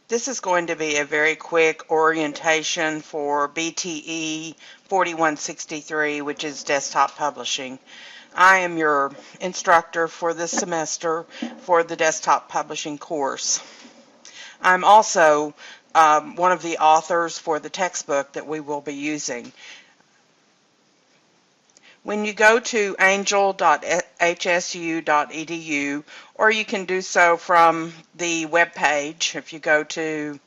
This is going to be a very quick orientation for BTE 4163, which is desktop publishing. I am your instructor for this semester for the desktop publishing course. I'm also one of the authors for the textbook that we will be using. When you go to angel.hsu.edu, or you can do so from the web page, if you go to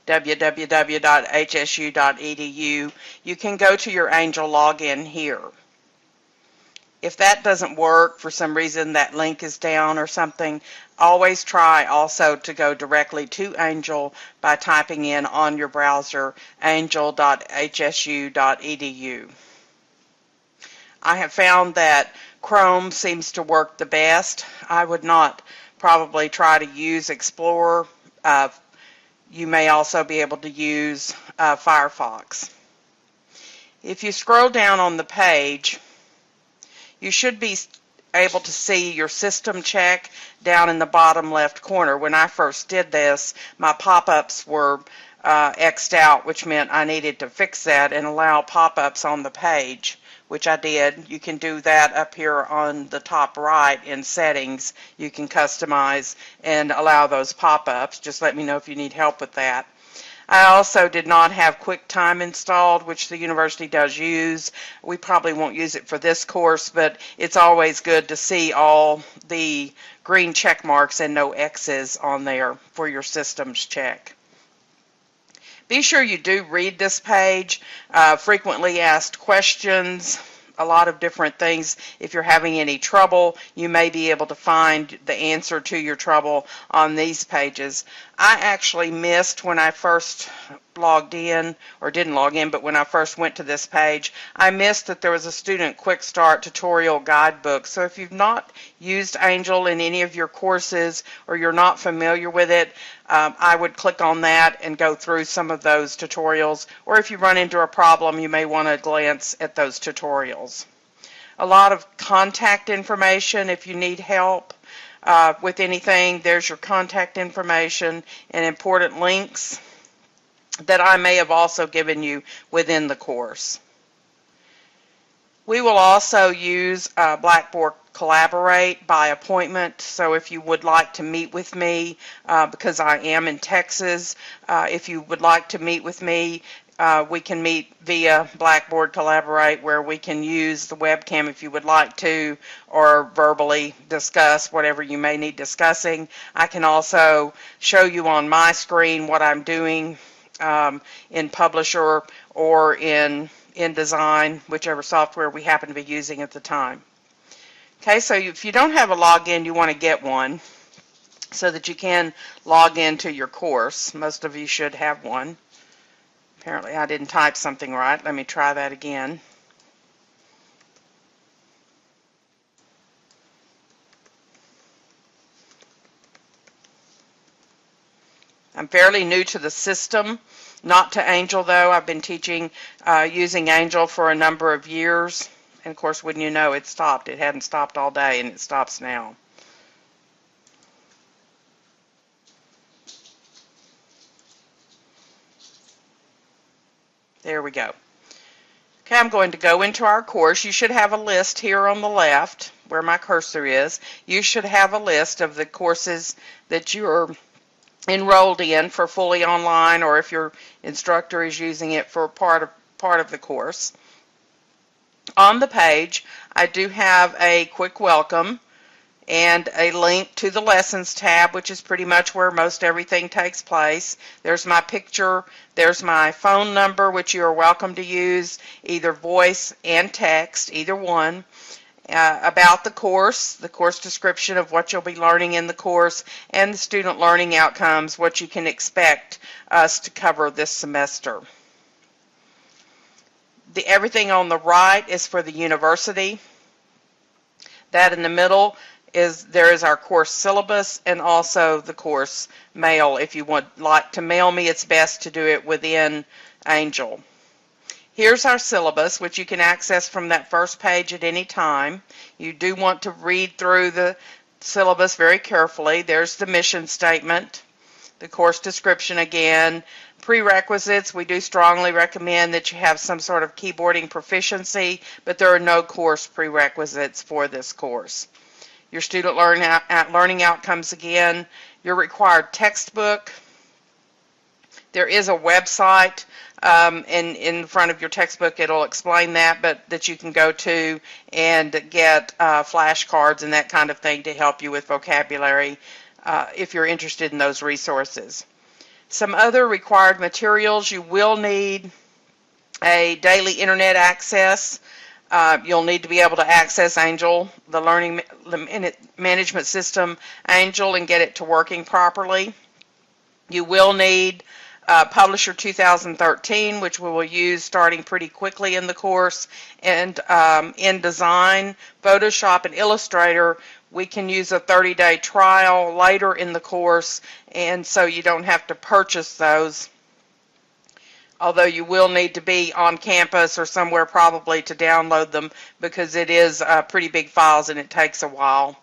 www.hsu.edu, you can go to your Angel login here. If that doesn't work, for some reason that link is down or something, always try also to go directly to Angel by typing in on your browser angel.hsu.edu. I have found that Chrome seems to work the best. I would not probably try to use Explorer. You may also be able to use Firefox. If you scroll down on the page, you should be able to see your system check down in the bottom left corner. When I first did this, my pop-ups were X'd out, which meant I needed to fix that and allow pop-ups on the page, which I did. You can do that up here on the top right in settings. You can customize and allow those pop-ups. Just let me know if you need help with that. I also did not have QuickTime installed, which the university does use. We probably won't use it for this course, but it's always good to see all the green check marks and no X's on there for your systems check. Be sure you do read this page, frequently asked questions, a lot of different things. If you're having any trouble, you may be able to find the answer to your trouble on these pages. I actually missed when I first logged in, or didn't log in, but when I first went to this page, I missed that there was a student quick start tutorial guidebook. So if you've not used Angel in any of your courses or you're not familiar with it, I would click on that and go through some of those tutorials. Or if you run into a problem, you may want to glance at those tutorials. A lot of contact information if you need help with anything. There's your contact information and important links that I may have also given you within the course. We will also use Blackboard Collaborate by appointment, so if you would like to meet with me, because I am in Texas, if you would like to meet with me, we can meet via Blackboard Collaborate, where we can use the webcam if you would like to, or verbally discuss whatever you may need discussing. I can also show you on my screen what I'm doing in Publisher or in InDesign, whichever software we happen to be using at the time. Okay, so if you don't have a login, you want to get one so that you can log into your course. Most of you should have one. Apparently I didn't type something right. Let me try that again. I'm fairly new to the system, not to Angel though. I've been teaching using Angel for a number of years. And of course, wouldn't you know, it stopped. It hadn't stopped all day, and it stops now. There we go. Okay, I'm going to go into our course. You should have a list here on the left where my cursor is. You should have a list of the courses that you're enrolled in for fully online, or if your instructor is using it for part of the course. On the page, I do have a quick welcome and a link to the Lessons tab, which is pretty much where most everything takes place. There's my picture, there's my phone number, which you are welcome to use, either voice and text, either one. About the course description of what you'll be learning in the course, and the student learning outcomes, what you can expect us to cover this semester. Everything on the right is for the university. That in the middle there is our course syllabus and also the course mail. If you would like to mail me, it's best to do it within Angel. Here's our syllabus, which you can access from that first page at any time. You do want to read through the syllabus very carefully. There's the mission statement, the course description again. Prerequisites, we do strongly recommend that you have some sort of keyboarding proficiency, but there are no course prerequisites for this course. Your student learning outcomes again, your required textbook. There is a website, and in front of your textbook it'll explain that, but that you can go to and get flashcards and that kind of thing to help you with vocabulary if you're interested in those resources. Some other required materials, you will need a daily internet access. You'll need to be able to access Angel, the learning management system, Angel, and get it to working properly. You will need Publisher 2013, which we will use starting pretty quickly in the course, and InDesign, Photoshop, and Illustrator. We can use a 30-day trial later in the course, and so you don't have to purchase those, although you will need to be on campus or somewhere probably to download them because it is pretty big files and it takes a while.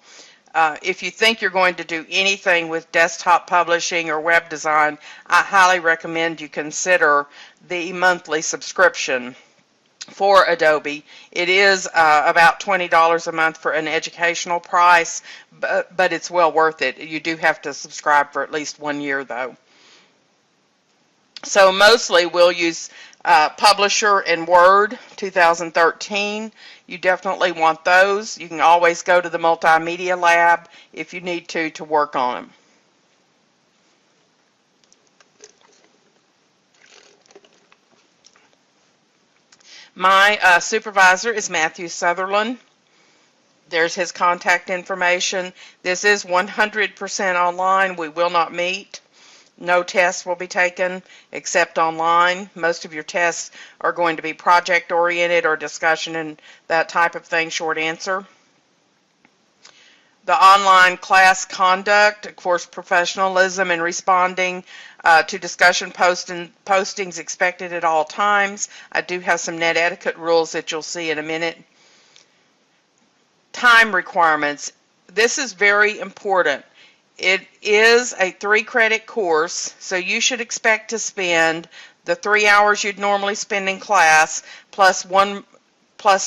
If you think you're going to do anything with desktop publishing or web design, I highly recommend you consider the monthly subscription for Adobe. It is about $20 a month for an educational price, but it's well worth it. You do have to subscribe for at least 1 year though. So mostly we'll use Publisher and Word 2013. You definitely want those. You can always go to the Multimedia Lab if you need to work on them. My supervisor is Matthew Sutherland. There's his contact information. This is 100% online. We will not meet. No tests will be taken except online. Most of your tests are going to be project-oriented or discussion and that type of thing, short answer. The online class conduct, of course, professionalism and responding to discussion postings expected at all times. I do have some net etiquette rules that you'll see in a minute. Time requirements. This is very important. It is a 3-credit course, so you should expect to spend the 3 hours you'd normally spend in class plus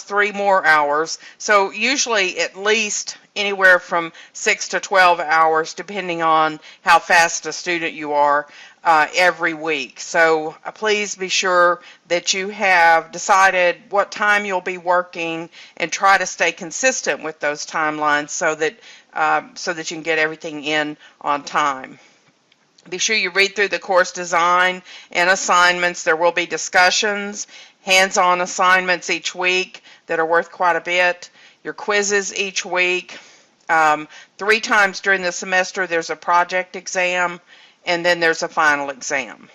3 more hours. So usually at least anywhere from 6 to 12 hours, depending on how fast a student you are, every week. So please be sure that you have decided what time you'll be working and try to stay consistent with those timelines so that you can get everything in on time. Be sure you read through the course design and assignments. There will be discussions, hands-on assignments each week that are worth quite a bit, your quizzes each week. 3 times during the semester there's a project exam, and then there's a final exam.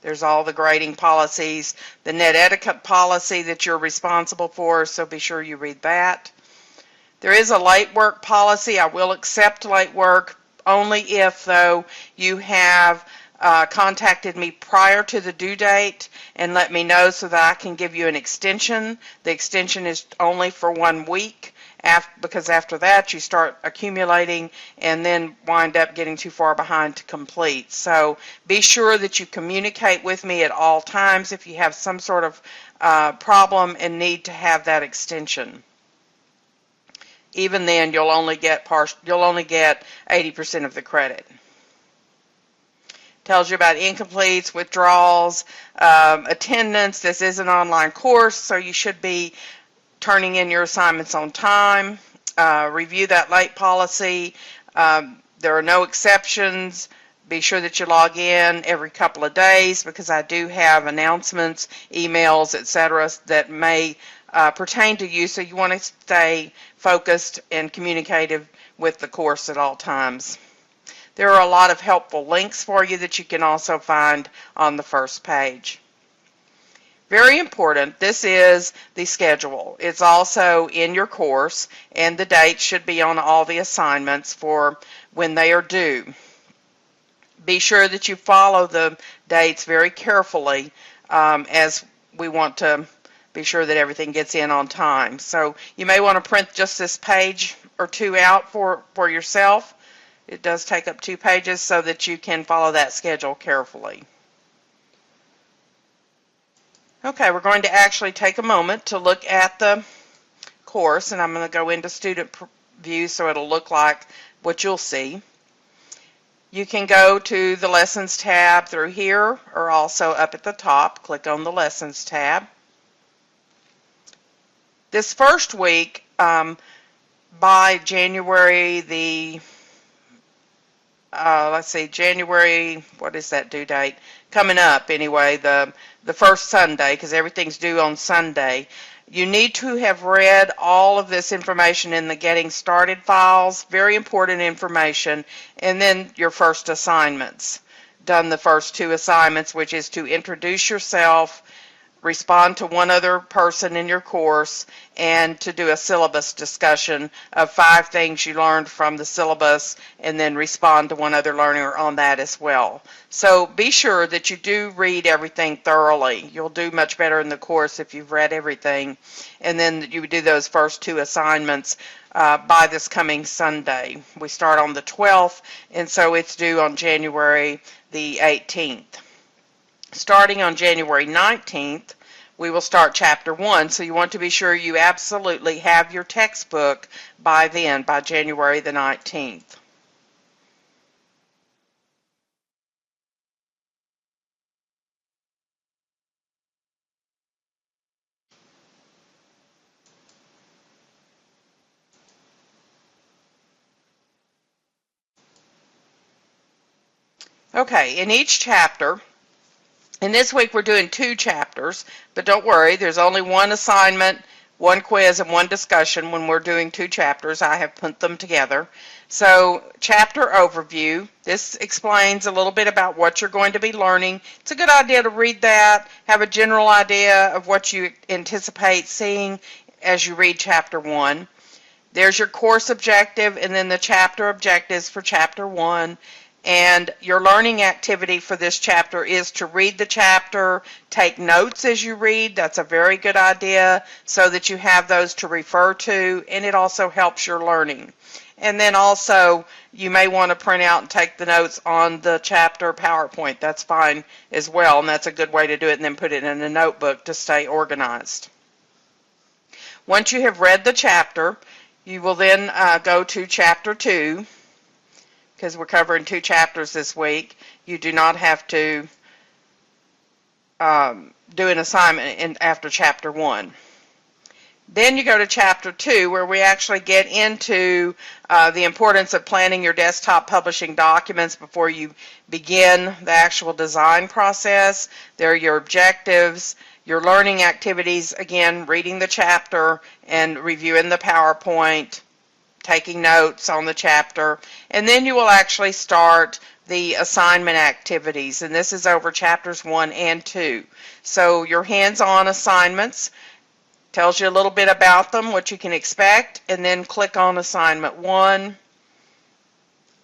There's all the grading policies, the net etiquette policy that you're responsible for, so be sure you read that. There is a late work policy. I will accept late work only if, though, you have contacted me prior to the due date and let me know so that I can give you an extension. The extension is only for 1 week because after that you start accumulating and then wind up getting too far behind to complete. So be sure that you communicate with me at all times if you have some sort of problem and need to have that extension. Even then, you'll only get 80% of the credit. Tells you about incompletes, withdrawals, attendance. This is an online course, so you should be turning in your assignments on time. Review that late policy. There are no exceptions. Be sure that you log in every couple of days because I do have announcements, emails, etc. that may pertain to you, so you want to stay focused and communicative with the course at all times. There are a lot of helpful links for you that you can also find on the first page. Very important, this is the schedule. It's also in your course, and the dates should be on all the assignments for when they are due. Be sure that you follow the dates very carefully as we want to be sure that everything gets in on time. So you may want to print just this page or two out for yourself. It does take up 2 pages so that you can follow that schedule carefully. Okay, we're going to actually take a moment to look at the course, and I'm going to go into student view so it'll look like what you'll see. You can go to the Lessons tab through here, or also up at the top, click on the Lessons tab. This first week, by January the, let's see, January, what is that due date? Coming up anyway, the first Sunday, because everything's due on Sunday. You need to have read all of this information in the Getting Started files, very important information, and then your first assignments. Done the first 2 assignments, which is to introduce yourself, respond to one other person in your course, and to do a syllabus discussion of 5 things you learned from the syllabus, and then respond to one other learner on that as well. So be sure that you do read everything thoroughly. You'll do much better in the course if you've read everything. And then you do those first 2 assignments by this coming Sunday. We start on the 12th, and so it's due on January the 18th. Starting on January 19th, we will start Chapter 1, so you want to be sure you absolutely have your textbook by then, by January the 19th. Okay, in each chapter, and this week we're doing 2 chapters, but don't worry, there's only 1 assignment, 1 quiz, and 1 discussion when we're doing 2 chapters. I have put them together. So, chapter overview, this explains a little bit about what you're going to be learning. It's a good idea to read that, have a general idea of what you anticipate seeing as you read chapter 1. There's your course objective, and then the chapter objectives for chapter 1. And your learning activity for this chapter is to read the chapter, take notes as you read. That's a very good idea so that you have those to refer to, and it also helps your learning. And then also, you may want to print out and take the notes on the chapter PowerPoint. That's fine as well, and that's a good way to do it, and then put it in a notebook to stay organized. Once you have read the chapter, you will then go to Chapter 2. Because we're covering 2 chapters this week, you do not have to do an assignment after Chapter 1. Then you go to Chapter 2, where we actually get into the importance of planning your desktop publishing documents before you begin the actual design process. There are your objectives, your learning activities, again, reading the chapter and reviewing the PowerPoint, taking notes on the chapter, and then you will actually start the assignment activities, and this is over chapters 1 and 2. So your hands-on assignments tells you a little bit about them, what you can expect, and then click on assignment 1.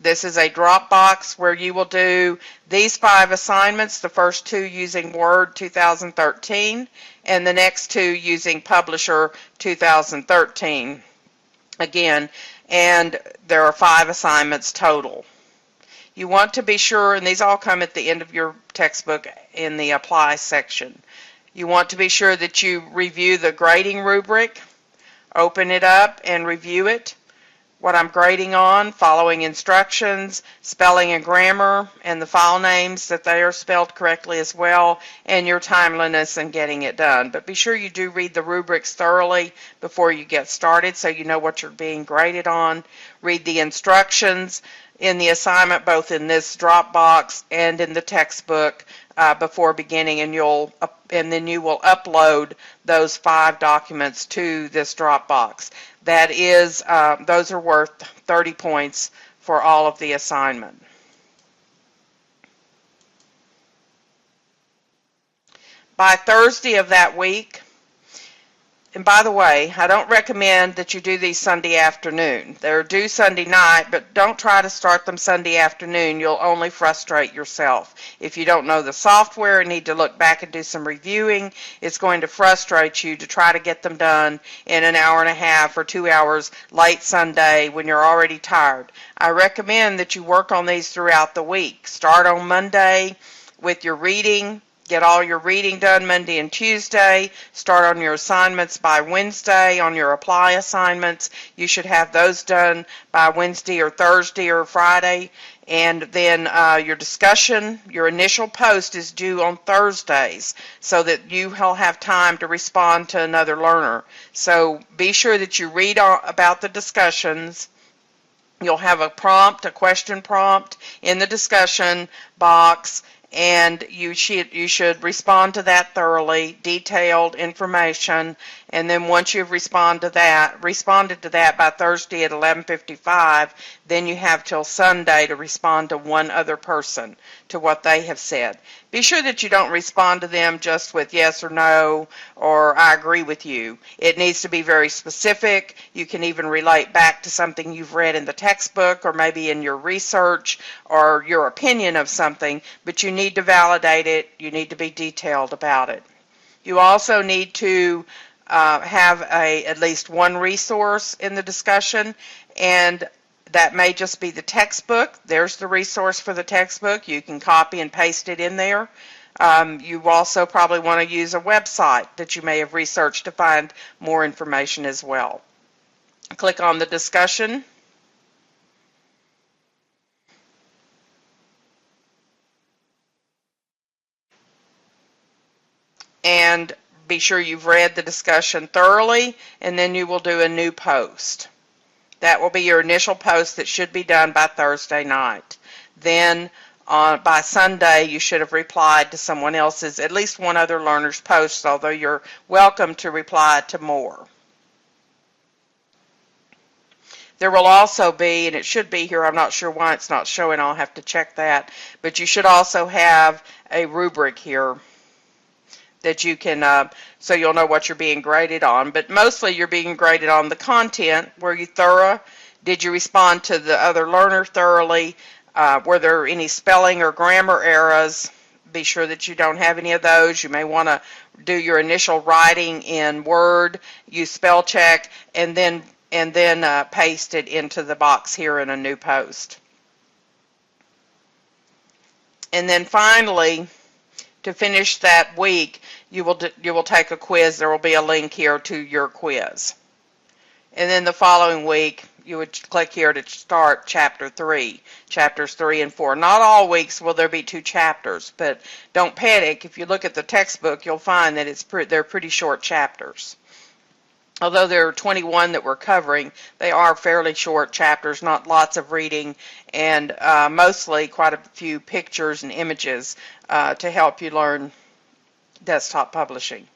This is a Dropbox where you will do these 5 assignments, the first 2 using Word 2013, and the next 2 using Publisher 2013. Again, and there are 5 assignments total. You want to be sure, and these all come at the end of your textbook in the Apply section. You want to be sure that you review the grading rubric, open it up and review it. What I'm grading on, following instructions, spelling and grammar, and the file names, that they are spelled correctly as well, and your timeliness in getting it done. But be sure you do read the rubrics thoroughly before you get started so you know what you're being graded on. Read the instructions in the assignment, both in this Dropbox and in the textbook before beginning, and then you will upload those 5 documents to this Dropbox. That is, those are worth 30 points for all of the assignment. By Thursday of that week, And by the way, I don't recommend that you do these Sunday afternoon. They're due Sunday night, but don't try to start them Sunday afternoon. You'll only frustrate yourself. If you don't know the software and need to look back and do some reviewing, it's going to frustrate you to try to get them done in an hour and a half or 2 hours late Sunday when you're already tired. I recommend that you work on these throughout the week. Start on Monday with your reading. Get all your reading done Monday and Tuesday. Start on your assignments by Wednesday. On your apply assignments, you should have those done by Wednesday or Thursday or Friday. And then your discussion, your initial post is due on Thursdays so that you will have time to respond to another learner. So be sure that you read about the discussions. You'll have a prompt, a question prompt in the discussion box, and you should respond to that thoroughly, detailed information, and then once you've responded to that by Thursday at 11:55, then you have till Sunday to respond to one other person to what they have said. Be sure that you don't respond to them just with yes or no or I agree with you. It needs to be very specific. You can even relate back to something you've read in the textbook or maybe in your research or your opinion of something, but you need to validate it. You need to be detailed about it. You also need to have at least one resource in the discussion, and that may just be the textbook. There's the resource for the textbook. You can copy and paste it in there. You also probably want to use a website that you may have researched to find more information as well. Click on the discussion. And be sure you've read the discussion thoroughly, and then you will do a new post. That will be your initial post that should be done by Thursday night. Then by Sunday, you should have replied to someone else's, at least one other learner's post, although you're welcome to reply to more. There will also be, and it should be here, I'm not sure why it's not showing, I'll have to check that, but you should also have a rubric here that you can, so you'll know what you're being graded on. But mostly you're being graded on the content. Were you thorough? Did you respond to the other learner thoroughly? Were there any spelling or grammar errors? Be sure that you don't have any of those. You may want to do your initial writing in Word, use spell check, and then paste it into the box here in a new post. And then finally, to finish that week, you will take a quiz. There will be a link here to your quiz. And then the following week, you would click here to start chapters 3 and 4. Not all weeks will there be 2 chapters, but don't panic. If you look at the textbook, you'll find that they're pretty short chapters. Although there are 21 that we're covering, they are fairly short chapters, not lots of reading, and mostly quite a few pictures and images to help you learn desktop publishing.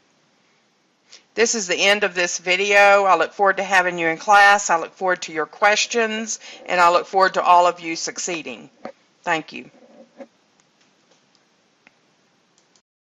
This is the end of this video. I look forward to having you in class. I look forward to your questions, and I look forward to all of you succeeding. Thank you.